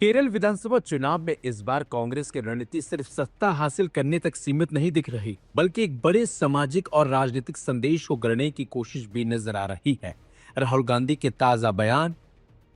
केरल विधानसभा चुनाव में इस बार कांग्रेस की रणनीति सिर्फ सत्ता हासिल करने तक सीमित नहीं दिख रही, बल्कि एक बड़े सामाजिक और राजनीतिक संदेश को गढ़ने की कोशिश भी नजर आ रही है। राहुल गांधी के ताजा बयान,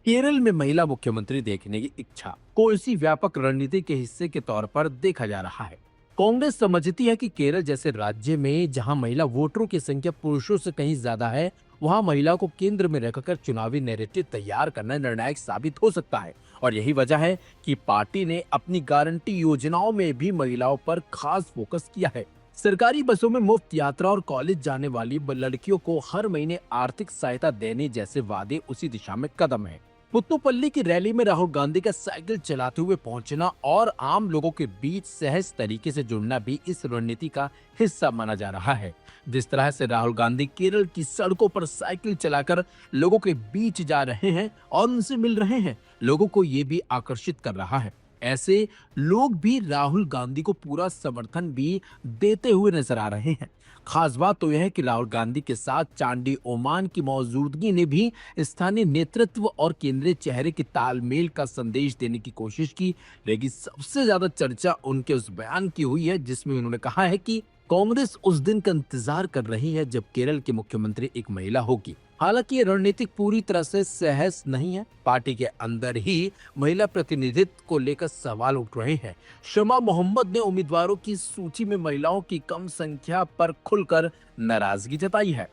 केरल में महिला मुख्यमंत्री देखने की इच्छा को इसी व्यापक रणनीति के हिस्से के तौर पर देखा जा रहा है। कांग्रेस समझती है कि केरल जैसे राज्य में जहां महिला वोटरों की संख्या पुरुषों से कहीं ज्यादा है, वहां महिला को केंद्र में रखकर चुनावी नैरेटिव तैयार करना निर्णायक साबित हो सकता है। और यही वजह है कि पार्टी ने अपनी गारंटी योजनाओं में भी महिलाओं पर खास फोकस किया है। सरकारी बसों में मुफ्त यात्रा और कॉलेज जाने वाली लड़कियों को हर महीने आर्थिक सहायता देने जैसे वादे उसी दिशा में कदम है। पुत्तुपल्ली की रैली में राहुल गांधी का साइकिल चलाते हुए पहुंचना और आम लोगों के बीच सहज तरीके से जुड़ना भी इस रणनीति का हिस्सा माना जा रहा है। जिस तरह से राहुल गांधी केरल की सड़कों पर साइकिल चलाकर लोगों के बीच जा रहे हैं और उनसे मिल रहे हैं, लोगों को ये भी आकर्षित कर रहा है। ऐसे लोग भी राहुल गांधी को पूरा समर्थन भी देते हुए नजर आ रहे हैं। खास बात तो यह है कि राहुल गांधी के साथ चांडी ओमान की मौजूदगी ने भी स्थानीय नेतृत्व और केंद्रीय चेहरे के तालमेल का संदेश देने की कोशिश की। लेकिन सबसे ज्यादा चर्चा उनके उस बयान की हुई है जिसमें उन्होंने कहा है कि कांग्रेस उस दिन का इंतजार कर रही है जब केरल की मुख्यमंत्री एक महिला होगी। हालांकि ये रणनीतिक पूरी तरह से सहज नहीं है। पार्टी के अंदर ही महिला प्रतिनिधित्व को लेकर सवाल उठ रहे हैं। शमा मोहम्मद ने उम्मीदवारों की सूची में महिलाओं की कम संख्या पर खुलकर नाराजगी जताई है।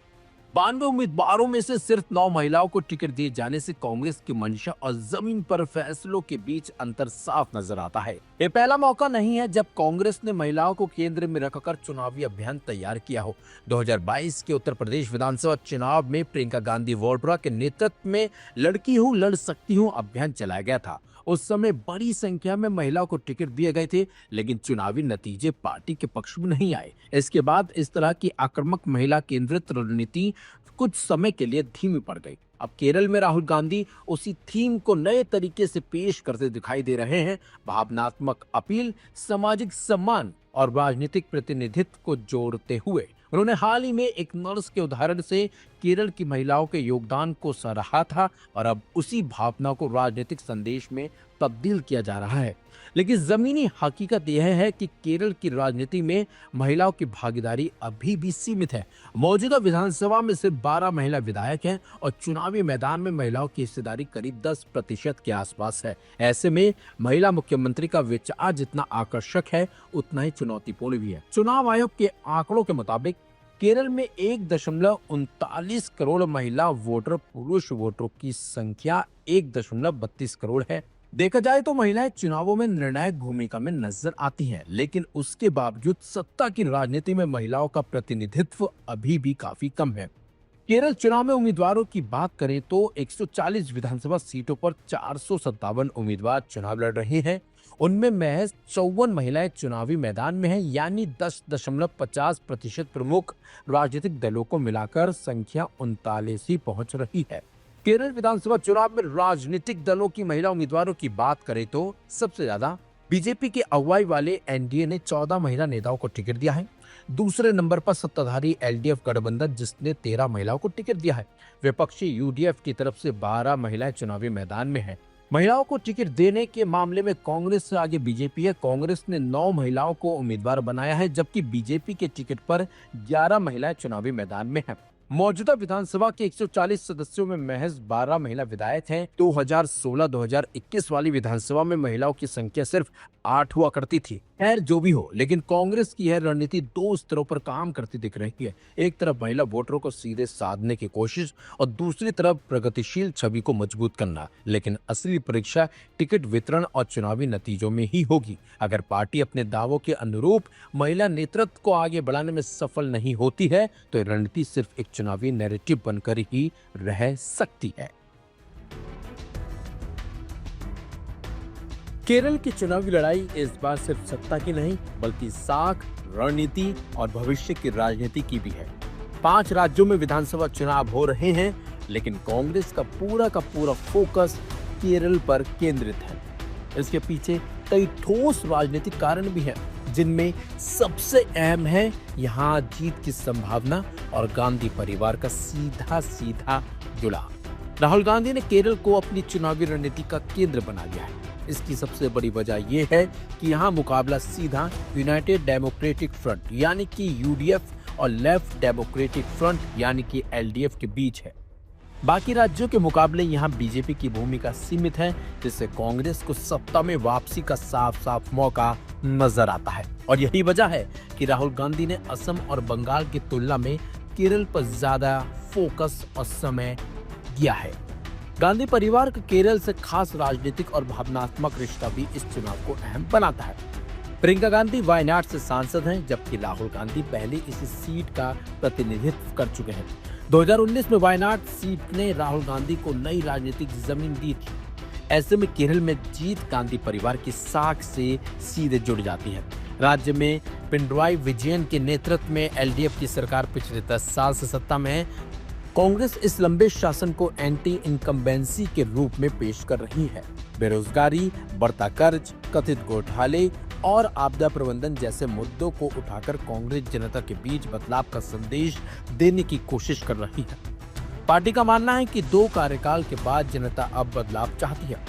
92 उम्मीदवारों में से सिर्फ 9 महिलाओं को टिकट दिए जाने से कांग्रेस की मंशा और जमीन पर फैसलों के बीच अंतर साफ नजर आता है। ये पहला मौका नहीं है जब कांग्रेस ने महिलाओं को केंद्र में रखकर चुनावी अभियान तैयार किया हो। 2022 के उत्तर प्रदेश विधानसभा चुनाव में प्रियंका गांधी वाड्रा के नेतृत्व में लड़की हूँ लड़ सकती हूँ अभियान चलाया गया था। उस समय बड़ी संख्या में महिलाओं को टिकट दिए गए थे, लेकिन चुनावी नतीजे पार्टी के पक्ष में नहीं आए। इसके बाद इस तरह की आक्रामक महिला केंद्रित रणनीति कुछ समय के लिए धीमी पड़ गई। अब केरल में राहुल गांधी उसी थीम को नए तरीके से पेश करते दिखाई दे रहे हैं। भावनात्मक अपील, सामाजिक सम्मान और राजनीतिक प्रतिनिधित्व को जोड़ते हुए उन्होंने हाल ही में एक नर्स के उदाहरण से केरल की महिलाओं के योगदान को सराहा था और अब उसी भावना को राजनीतिक संदेश में तब्दील किया जा रहा है। लेकिन जमीनी हकीकत यह है कि केरल की राजनीति में महिलाओं की भागीदारी अभी भी सीमित है। मौजूदा विधानसभा में सिर्फ 12 महिला विधायक हैं और चुनावी मैदान में महिलाओं की हिस्सेदारी करीब 10% के आसपास है। ऐसे में महिला मुख्यमंत्री का विचार जितना आकर्षक है उतना ही चुनौतीपूर्ण भी है। चुनाव आयोग के आंकड़ों के मुताबिक केरल में 1.39 करोड़ महिला वोटर, पुरुष वोटरों की संख्या 1.32 करोड़ है। देखा जाए तो महिलाएं चुनावों में निर्णायक भूमिका में नजर आती हैं, लेकिन उसके बावजूद सत्ता की राजनीति में महिलाओं का प्रतिनिधित्व अभी भी काफी कम है। केरल चुनाव में उम्मीदवारों की बात करें तो 140 विधानसभा सीटों पर 457 उम्मीदवार चुनाव लड़ रहे हैं। उनमें महज 54 महिलाएं चुनावी मैदान में हैं, यानी 10.50% प्रमुख राजनीतिक दलों को मिलाकर संख्या 39 ही पहुंच रही है। केरल विधानसभा चुनाव में राजनीतिक दलों की महिला उम्मीदवारों की बात करें तो सबसे ज्यादा बीजेपी के अगुवाई वाले एनडीए ने 14 महिला नेताओं को टिकट दिया है। दूसरे नंबर पर सत्ताधारी एलडीएफ गठबंधन जिसने 13 महिलाओं को टिकट दिया है। विपक्षी यूडीएफ की तरफ से 12 महिलाएं चुनावी मैदान में हैं। महिलाओं को टिकट देने के मामले में कांग्रेस से आगे बीजेपी है। कांग्रेस ने 9 महिलाओं को उम्मीदवार बनाया है, जबकि बीजेपी के टिकट पर 11 महिलाएं चुनावी मैदान में हैं। मौजूदा विधानसभा के 140 सदस्यों में महज 12 महिला विधायक हैं। 2016-2021 वाली विधानसभा में महिलाओं की संख्या सिर्फ 8 हुआ करती थी। खैर जो भी हो, लेकिन कांग्रेस की यह रणनीति 2 स्तरों पर काम करती दिख रही है। एक तरफ महिला वोटरों को सीधे साधने की कोशिश और दूसरी तरफ प्रगतिशील छवि को मजबूत करना। लेकिन असली परीक्षा टिकट वितरण और चुनावी नतीजों में ही होगी। अगर पार्टी अपने दावों के अनुरूप महिला नेतृत्व को आगे बढ़ाने में सफल नहीं होती है तो यह रणनीति सिर्फ एक चुनावी नैरेटिव बनकर ही रह सकती है। केरल की चुनावी लड़ाई इस बार सिर्फ सत्ता की नहीं, बल्कि साख, रणनीति और भविष्य की राजनीति की भी है। 5 राज्यों में विधानसभा चुनाव हो रहे हैं, लेकिन कांग्रेस का पूरा फोकस केरल पर केंद्रित है। इसके पीछे कई ठोस राजनीतिक कारण भी हैं, जिनमें सबसे अहम है यहाँ जीत की संभावना और गांधी परिवार का सीधा जुड़ाव। राहुल गांधी ने केरल को अपनी चुनावी रणनीति का केंद्र बना लिया है। इसकी सबसे बड़ी वजह यह है कि यहाँ मुकाबला सीधा यूनाइटेड डेमोक्रेटिक फ्रंट यानी कि यूडीएफ और लेफ्ट डेमोक्रेटिक फ्रंट यानी कि एलडीएफ के बीच है। बाकी राज्यों के मुकाबले यहाँ बीजेपी की भूमिका सीमित है, जिससे कांग्रेस को सत्ता में वापसी का साफ साफ मौका नजर आता है। और यही वजह है कि राहुल गांधी ने असम और बंगाल की तुलना में केरल पर ज्यादा फोकस और समय दिया है। गांधी परिवार का केरल से खास राजनीतिक और भावनात्मक रिश्ता भी इस चुनाव को अहम बनाता है। प्रियंका गांधी वायनाड से सांसद हैं, जबकि राहुल गांधी पहले इस सीट का प्रतिनिधित्व कर चुके हैं। 2019 में वायनाड सीट ने राहुल गांधी को नई राजनीतिक जमीन दी थी। ऐसे में केरल में जीत गांधी परिवार की साख से सीधे जुड़ जाती है। राज्य में पिनराई विजयन के नेतृत्व में एलडीएफ की सरकार पिछले 10 साल से सत्ता में है। कांग्रेस इस लंबे शासन को एंटी इनकम्बेंसी के रूप में पेश कर रही है। बेरोजगारी, बढ़ता कर्ज, कथित घोटाले और आपदा प्रबंधन जैसे मुद्दों को उठाकर कांग्रेस जनता के बीच बदलाव का संदेश देने की कोशिश कर रही है। पार्टी का मानना है कि 2 कार्यकाल के बाद जनता अब बदलाव चाहती है।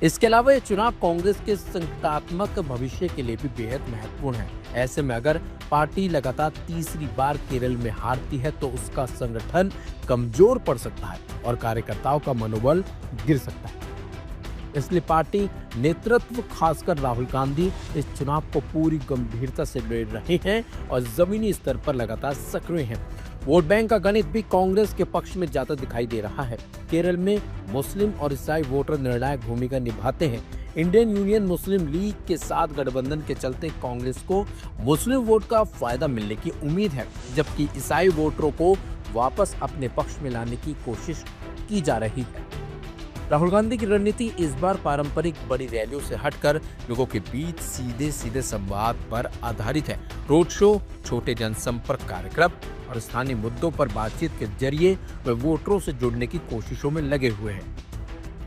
इसके अलावा ये चुनाव कांग्रेस के संगठनात्मक भविष्य के लिए भी बेहद महत्वपूर्ण है। ऐसे में अगर पार्टी लगातार तीसरी बार केरल में हारती है तो उसका संगठन कमजोर पड़ सकता है और कार्यकर्ताओं का मनोबल गिर सकता है। इसलिए पार्टी नेतृत्व खासकर राहुल गांधी इस चुनाव को पूरी गंभीरता से ले रहे हैं और जमीनी स्तर पर लगातार सक्रिय हैं। वोट बैंक का गणित भी कांग्रेस के पक्ष में ज्यादा दिखाई दे रहा है। केरल में मुस्लिम और ईसाई वोटर निर्णायक भूमिका निभाते हैं। इंडियन यूनियन मुस्लिम लीग के साथ गठबंधन के चलते कांग्रेस को मुस्लिम वोट का फायदा मिलने की उम्मीद है, जबकि ईसाई वोटरों को वापस अपने पक्ष में लाने की कोशिश की जा रही है। राहुल गांधी की रणनीति इस बार पारंपरिक बड़ी रैलियों से हटकर लोगों के बीच सीधे संवाद पर आधारित है। रोड शो, छोटे जनसंपर्क कार्यक्रम और स्थानीय मुद्दों पर बातचीत के जरिए वे वोटरों से जुड़ने की कोशिशों में लगे हुए हैं।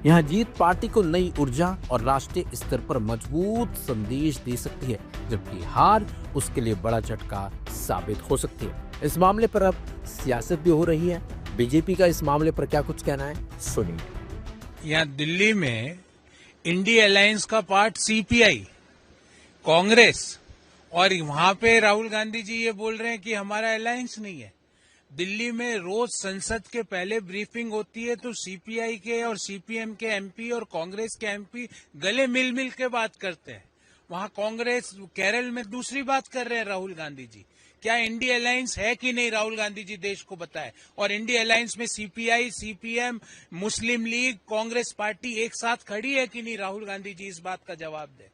यहां जीत पार्टी को नई ऊर्जा और राष्ट्रीय स्तर पर मजबूत संदेश दे सकती है, जबकि हार उसके लिए बड़ा झटका साबित हो सकती है। इस मामले पर अब सियासत भी हो रही है। बीजेपी का इस मामले पर क्या कुछ कहना है, सुनिए। यहाँ दिल्ली में इंडिया अलायंस का पार्ट सीपीआई, कांग्रेस, और वहां पे राहुल गांधी जी ये बोल रहे हैं कि हमारा अलायंस नहीं है। दिल्ली में रोज संसद के पहले ब्रीफिंग होती है तो सीपीआई के और सीपीएम के एमपी और कांग्रेस के एमपी गले मिल मिल के बात करते हैं। वहां कांग्रेस केरल में दूसरी बात कर रहे हैं राहुल गांधी जी। क्या इंडिया अलायंस है कि नहीं, राहुल गांधी जी देश को बताए। और इंडिया अलायंस में सीपीआई, सीपीएम, मुस्लिम लीग, कांग्रेस पार्टी एक साथ खड़ी है कि नहीं, राहुल गांधी जी इस बात का जवाब दें।